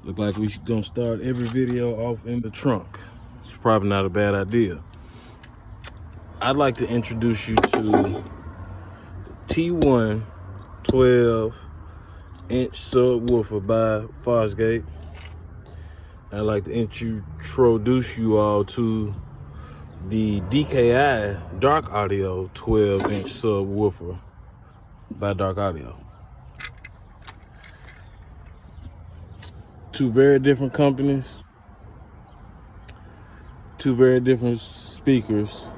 Look like we gonna start every video off in the trunk. It's probably not a bad idea. I'd like to introduce you to the T1 12-inch subwoofer by Fosgate. I'd like to introduce you all to the DKI Dark Audio 12-inch subwoofer by Dark Audio. Two very different companies, two very different speakers.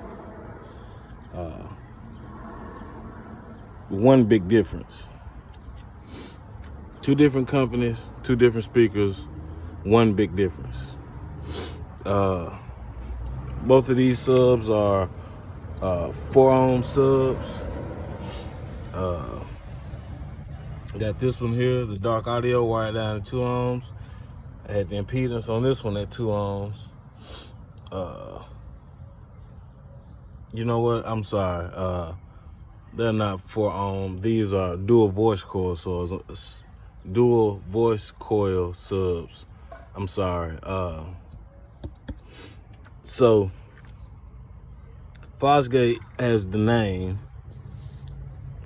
One big difference. Two different companies, two different speakers, one big difference. Both of these subs are 4-ohm subs. Got this one here, the Dark Audio, wired down to 2 ohms. I had the impedance on this one at 2 ohms. You know what? I'm sorry. They're not 4 ohm. These are dual voice coil subs. Dual voice coil subs. I'm sorry. So Fosgate has the name.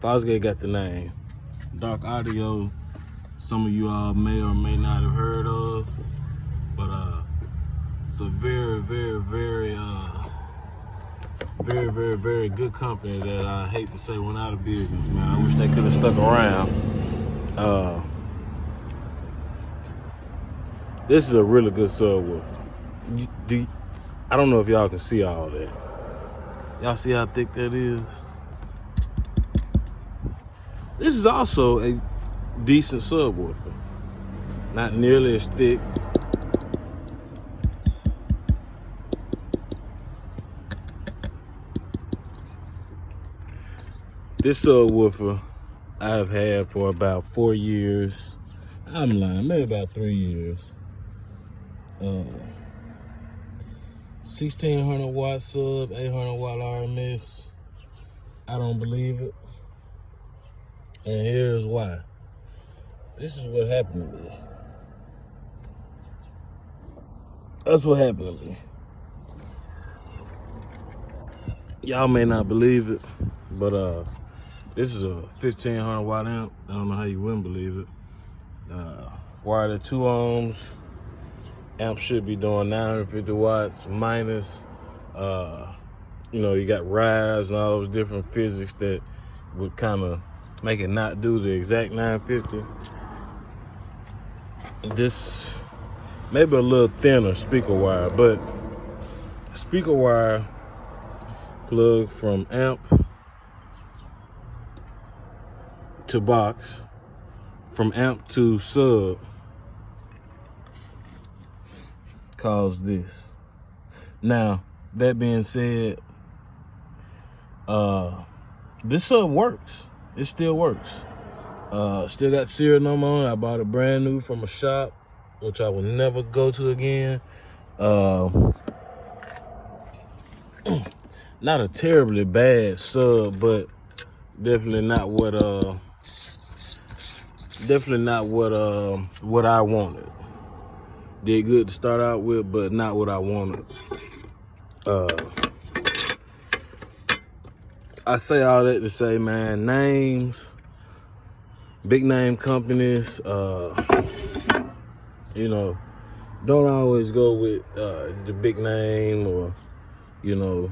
Fosgate got the name. Dark Audio, some of you all may or may not have heard of, but it's a very, very, very, very good company that I hate to say went out of business, man. I wish they could have stuck around. This is a really good subwoofer. I don't know if y'all can see all that. Y'all see how thick that is? This is also a decent subwoofer. Not nearly as thick. This subwoofer I've had for about 4 years. I'm lying, maybe about 3 years. 1600 watt sub, 800 watt RMS. I don't believe it. And here's why. This is what happened to me. That's what happened to me. Y'all may not believe it, but this is a 1500 watt amp. I don't know how you wouldn't believe it. Wired at 2 ohms. Amp should be doing 950 watts minus, you know, you got rise and all those different physics that would kind of make it not do the exact 950. This maybe a little thinner speaker wire, but speaker wire plug from amp to box, from amp to sub, caused this. Now, that being said, this sub works. It still works. Still got serial number on it. I bought it brand new from a shop, which I will never go to again. Not a terribly bad sub, but definitely not what I wanted. Did good to start out with, but not what I wanted. I say all that to say, man, names, big name companies, you know, don't always go with the big name, or, you know,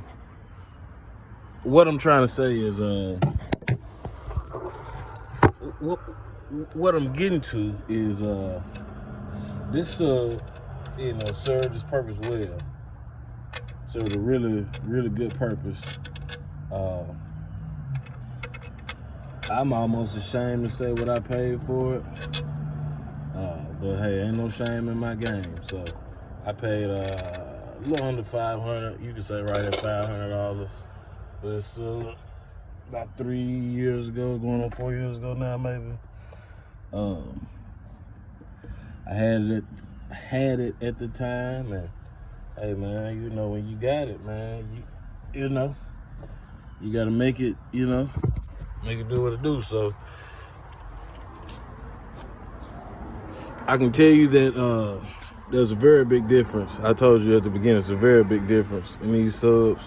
what I'm trying to say is, what I'm getting to is, this, you know, served its purpose well. Served a really, really good purpose. I'm almost ashamed to say what I paid for it. But hey, ain't no shame in my game. So I paid a little under $500. You could say right at $500. But it's about 3 years ago, going on 4 years ago now, maybe. I had it at the time, and hey man, you know, when you got it, man, you know, you gotta make it, you know, make it do what it do. So I can tell you that there's a very big difference. I told you at the beginning, it's a very big difference in these subs.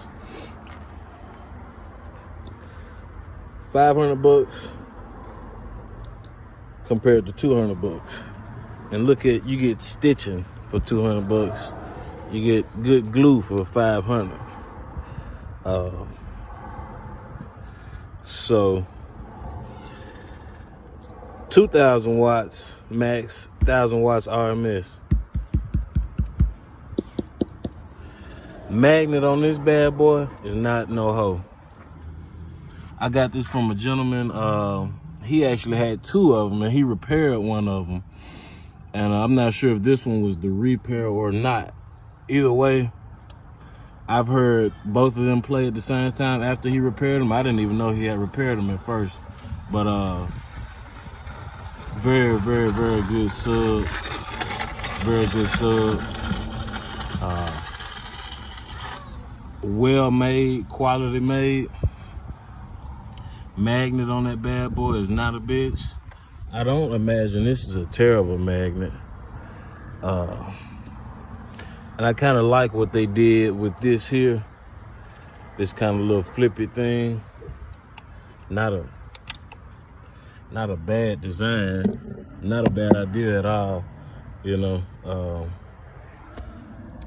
500 bucks compared to 200 bucks. And look at, you get stitching for 200 bucks. You get good glue for 500. So 2,000 watts max, 1,000 watts RMS. Magnet on this bad boy is not no hoe. I got this from a gentleman. He actually had 2 of them and he repaired one of them. And I'm not sure if this one was the repair or not. Either way, I've heard both of them play at the same time after he repaired them. I didn't even know he had repaired them at first. But very, very, very good sub. Very good sub. Well made, quality made. Magnet on that bad boy is not a bitch. I don't imagine this is a terrible magnet. And I kind of like what they did with this here. This kind of little flippy thing. Not a bad design. Not a bad idea at all. You know.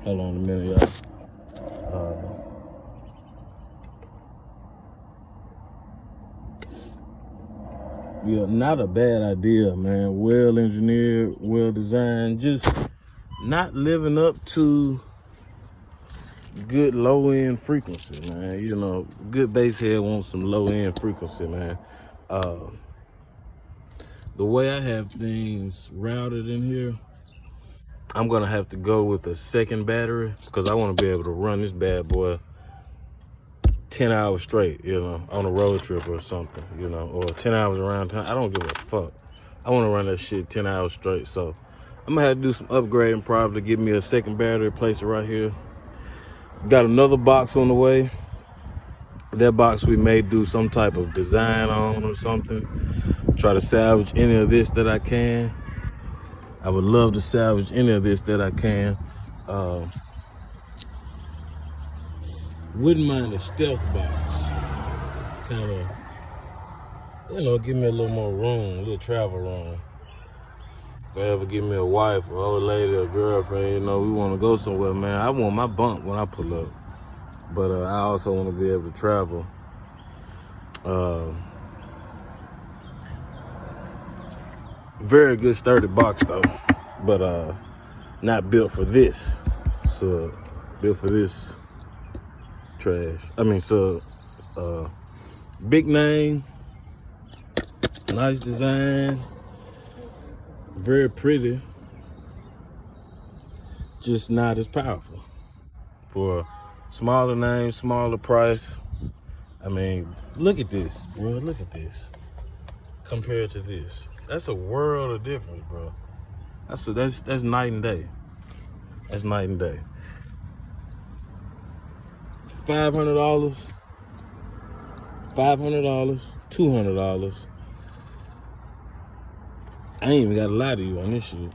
Hold on a minute, y'all. Yeah, not a bad idea, man. Well engineered, well designed. Just not living up to good low end frequency, man. You know, good bass head wants some low end frequency, man. The way I have things routed in here, I'm gonna have to go with a second battery because I want to be able to run this bad boy 10 hours straight, you know, on a road trip or something, you know, or 10 hours around town. I don't give a fuck. I want to run that shit 10 hours straight. So I'm gonna have to do some upgrading, probably give me a second battery, place it right here. Got another box on the way. That box we may do some type of design on or something. Try to salvage any of this that I can. I would love to salvage any of this that I can. Wouldn't mind a stealth box. Kind of, you know, give me a little more room, a little travel room. If I ever give me a wife or old lady or girlfriend, you know, we want to go somewhere, man. I want my bunk when I pull up. But I also want to be able to travel. Very good sturdy box though, but not built for this. So built for this trash. I mean, so big name, nice design, very pretty, just not as powerful. For a smaller name, smaller price. I mean, look at this, bro. Look at this compared to this. That's a world of difference, bro. That's night and day. That's night and day. $500, $200. I ain't even got to lie to you on this shit.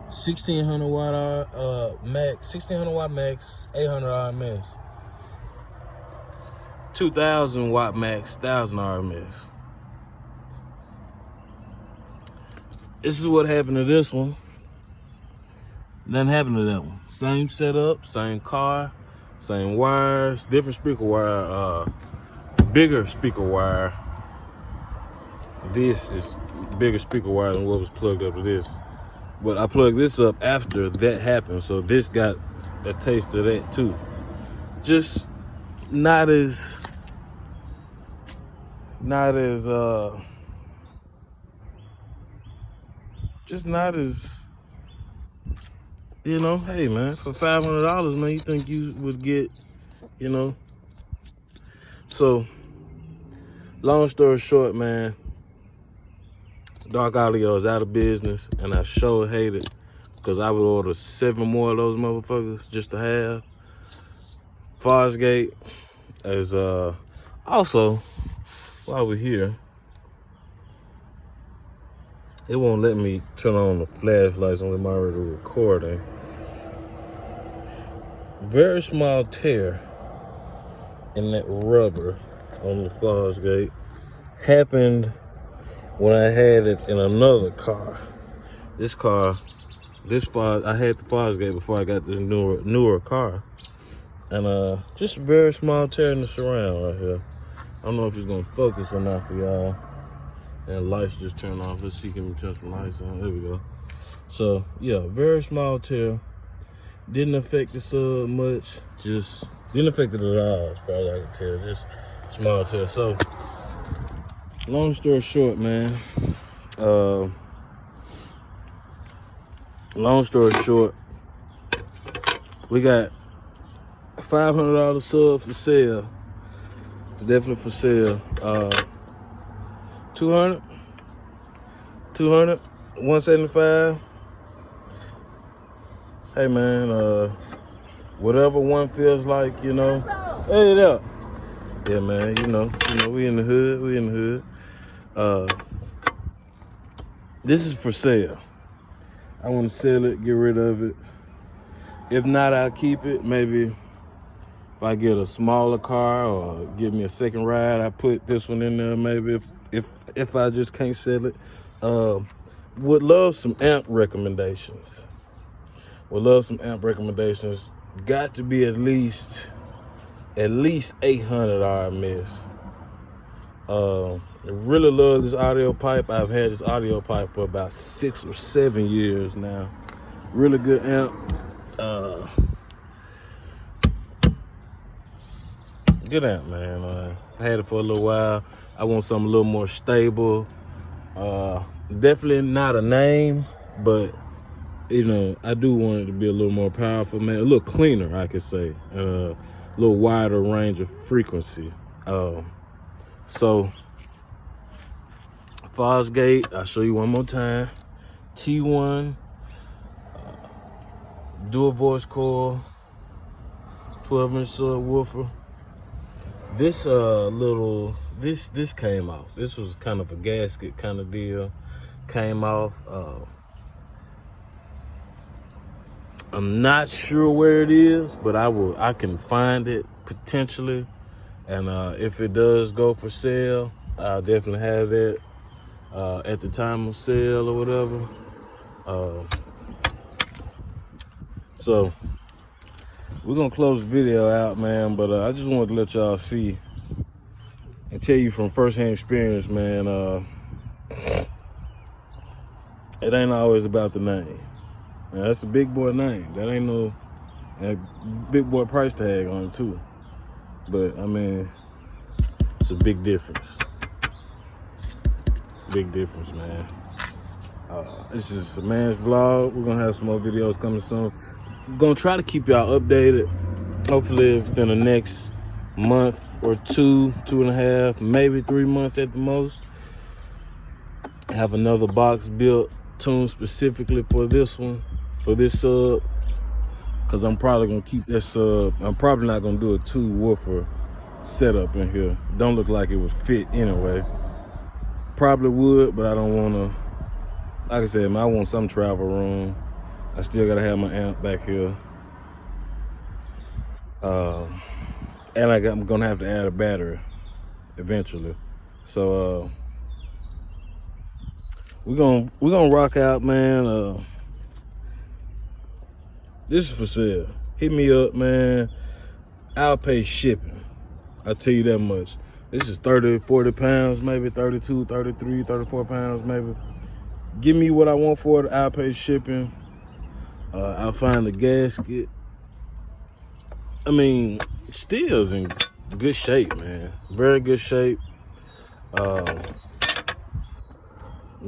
1600 watt max, 1600 watt max, 800 RMS. 2000 watt max, 1000 RMS. This is what happened to this one. Nothing happened to that one. Same setup, same car, same wires, different speaker wire, bigger speaker wire. This is bigger speaker wire than what was plugged up to this. But I plugged this up after that happened, so this got a taste of that too. Just not as just not as, you know, hey man, for $500, man, you think you would get, you know. So, long story short, man, Dark Audio is out of business, and I sure hate it, because I would order 7 more of those motherfuckers just to have. Fosgate is, also, while we're here, it won't let me turn on the flashlights when I'm already recording. Very small tear in that rubber on the fosgate. Happened when I had it in another car. I had the fosgate before I got this newer car. And just a very small tear in the surround right here. I don't know if it's gonna focus or not for y'all. And lights just turned off. Let's see, can we turn some lights on? There we go. So yeah, very small tear. Didn't affect the sub much. Just didn't affect it at all, as far as I can tell. Just small tear. So long story short, man. Long story short, we got $500 sub for sale. It's definitely for sale. 200, 175. Hey man, whatever one feels like, you know. Hey there. Yeah man, you know, we in the hood, this is for sale. I want to sell it, get rid of it. If not, I'll keep it. Maybe if I get a smaller car or give me a second ride, I put this one in there. Maybe if I just can't sell it. Would love some amp recommendations. Got to be at least 800 RMS. I really love this audio pipe. I've had this audio pipe for about 6 or 7 years now. Really good amp. Good amp, man. I had it for a little while. I want something a little more stable. Definitely not a name, but you know, I do want it to be a little more powerful, man. A little cleaner, I could say. A little wider range of frequency. So, fosgate, I'll show you one more time. T1, dual voice coil, 12-inch subwoofer. This this came off. This was kind of a gasket kind of deal. Came off. I'm not sure where it is, but I can find it potentially. And if it does go for sale, I'll definitely have it at the time of sale or whatever. So we're gonna close the video out, man. But I just wanted to let y'all see and tell you from firsthand experience, man. It ain't always about the name. Now, that's a big boy name. That ain't no big boy price tag on it too. But I mean, it's a big difference. Big difference, man. This is a man's vlog. We're gonna have some more videos coming soon. We're gonna try to keep y'all updated. Hopefully within the next month or 2.5, maybe 3 months at the most. Have another box built, tuned specifically for this one, for this sub. Cause I'm probably gonna keep that sub. I'm probably not gonna do a 2-woofer setup in here. Don't look like it would fit anyway. Probably would, but I don't wanna, like I said, man, I want some travel room. I still gotta have my amp back here. And I'm gonna have to add a battery eventually. So we're gonna rock out, man. This is for sale. Hit me up, man. I'll pay shipping. I'll tell you that much. This is 30, 40 pounds, maybe 32, 33, 34 pounds, maybe. Give me what I want for it. I'll pay shipping. I'll find the gasket. I mean, still's in good shape, man. Very good shape. You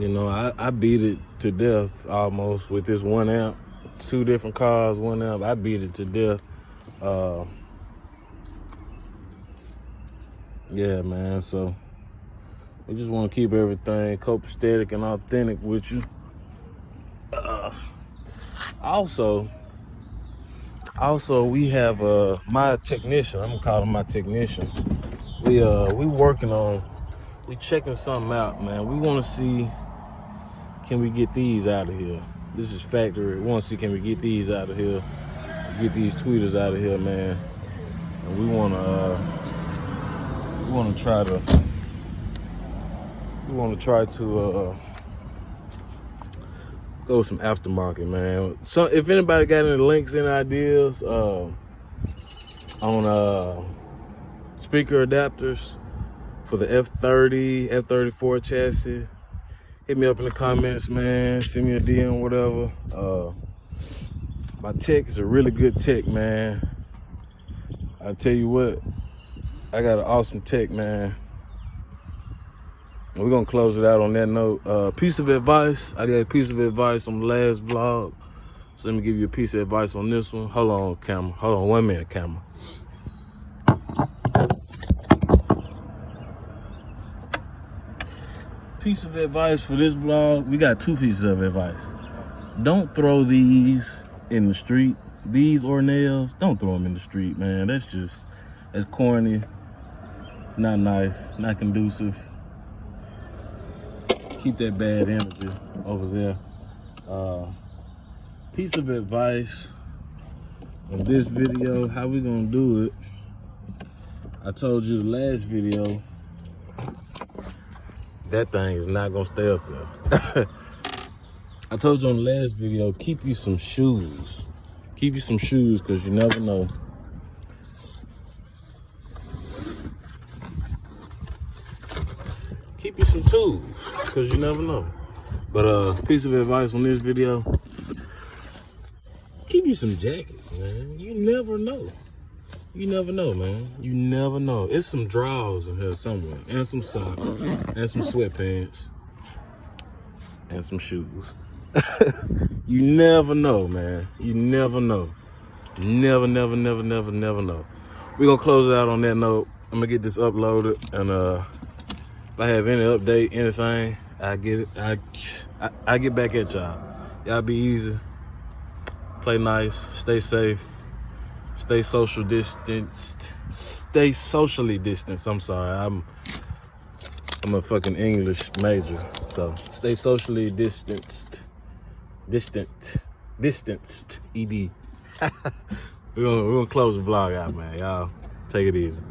know, I beat it to death almost with this 1 amp. 2 different cars, 1 amp. I beat it to death. Yeah, man. So we just want to keep everything copacetic and authentic with you. Also, we have my technician. I'm gonna call him my technician. We checking something out, man. We want to see, can we get these out of here? This is factory. We want to see, can we get these out of here? Get these tweeters out of here, man. And we want to try to go with some aftermarket, man. So if anybody got any links and ideas on speaker adapters for the F30, F34 chassis, hit me up in the comments, man. Send me a DM, whatever. My tech is a really good tech, man. I tell you what, I got an awesome tech, man. We're gonna close it out on that note. Piece of advice. I got a piece of advice on the last vlog. So let me give you a piece of advice on this one. Hold on, camera. Hold on 1 minute, camera. Piece of advice for this vlog. We got 2 pieces of advice. Don't throw these in the street. These Ornells, don't throw them in the street, man. That's corny. It's not nice, not conducive. Keep that bad energy over there. Piece of advice in this video, how we gonna do it. I told you the last video, that thing is not gonna stay up there. I told you on the last video, keep you some shoes. Keep you some shoes, because you never know. Keep you some tools, because you never know. But piece of advice on this video, keep you some jackets, man. You never know. You never know, man. You never know. It's some drawers in here somewhere, and some socks, and some sweatpants, and some shoes. You never know, man. You never know. Never know. We're gonna close it out on that note. I'm gonna get this uploaded, and if I have any update, anything, I get it. I get back at y'all. Y'all be easy. Play nice. Stay safe. Stay social distanced. Stay socially distanced. I'm sorry. I'm a fucking English major, so stay socially distanced. Distanced. ED. We're gonna close the vlog out, man. Y'all take it easy.